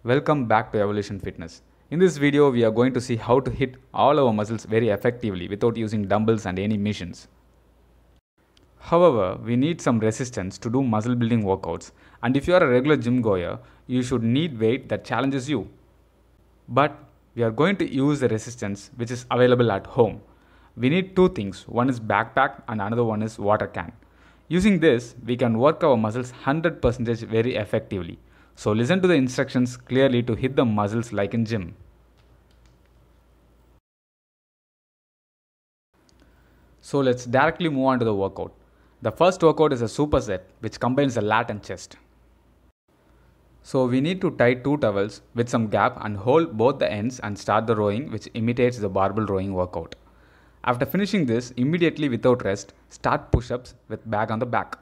Welcome back to Evolution Fitness. In this video, we are going to see how to hit all our muscles very effectively without using dumbbells and any machines. However, we need some resistance to do muscle building workouts, and if you are a regular gym goer, you should need weight that challenges you. But we are going to use the resistance which is available at home. We need two things, one is backpack and another one is water can. Using this, we can work our muscles 100% very effectively. So listen to the instructions clearly to hit the muscles like in gym. So let's directly move on to the workout. The first workout is a superset which combines the lat and chest. So we need to tie two towels with some gap and hold both the ends and start the rowing, which imitates the barbell rowing workout. After finishing this, immediately without rest, start push-ups with bag on the back.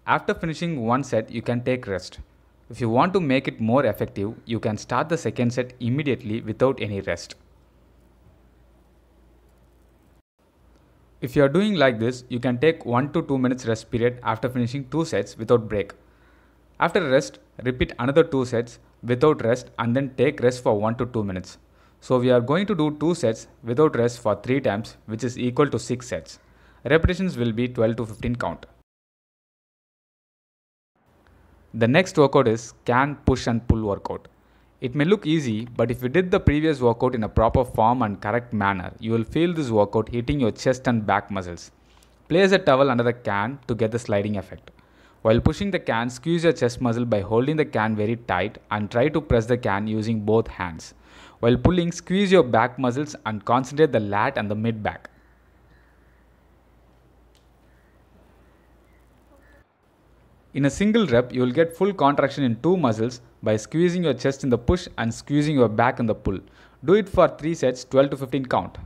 After finishing one set, you can take rest. If you want to make it more effective, you can start the second set immediately without any rest. If you are doing like this, you can take 1 to 2 minutes rest period after finishing 2 sets without break. After rest, repeat another 2 sets without rest and then take rest for 1 to 2 minutes. So we are going to do 2 sets without rest for 3 times, which is equal to 6 sets. Repetitions will be 12 to 15 count. The next workout is can push and pull workout. It may look easy, but if you did the previous workout in a proper form and correct manner, you will feel this workout hitting your chest and back muscles. Place a towel under the can to get the sliding effect. While pushing the can, squeeze your chest muscle by holding the can very tight and try to press the can using both hands. While pulling, squeeze your back muscles and concentrate the lat and the mid back. In a single rep, you will get full contraction in two muscles by squeezing your chest in the push and squeezing your back in the pull. Do it for 3 sets, 12 to 15 count.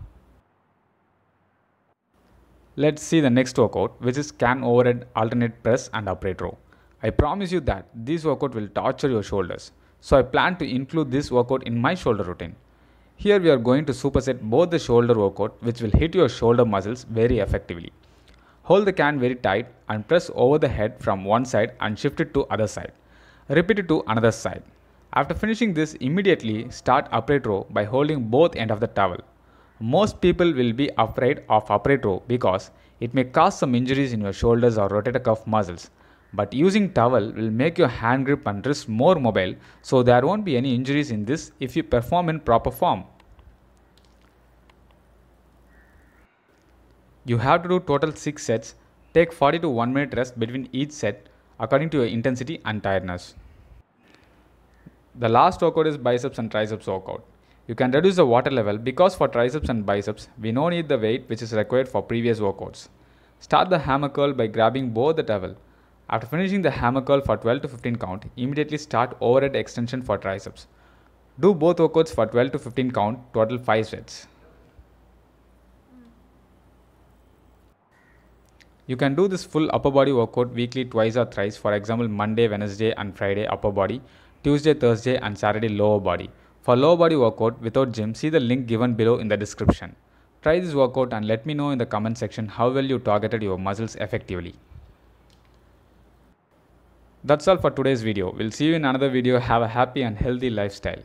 Let's see the next workout, which is can overhead alternate press and upright row. I promise you that this workout will torture your shoulders. So I plan to include this workout in my shoulder routine. Here we are going to superset both the shoulder workout, which will hit your shoulder muscles very effectively. Hold the can very tight and press over the head from one side and shift it to other side. Repeat it to another side. After finishing this, immediately start upright row by holding both ends of the towel. Most people will be afraid of upright row because it may cause some injuries in your shoulders or rotator cuff muscles. But using towel will make your hand grip and wrist more mobile, so there won't be any injuries in this if you perform in proper form. You have to do total 6 sets. Take 40 to 1 minute rest between each set according to your intensity and tiredness. The last workout is biceps and triceps workout. You can reduce the water level because for triceps and biceps, we no need the weight which is required for previous workouts. Start the hammer curl by grabbing both the towel. After finishing the hammer curl for 12 to 15 count, immediately start overhead extension for triceps. Do both workouts for 12 to 15 count, total 5 sets. You can do this full upper body workout weekly twice or thrice, for example Monday, Wednesday and Friday upper body, Tuesday, Thursday and Saturday lower body. For lower body workout without gym, see the link given below in the description. Try this workout and let me know in the comment section how well you targeted your muscles effectively. That's all for today's video. We'll see you in another video. Have a happy and healthy lifestyle.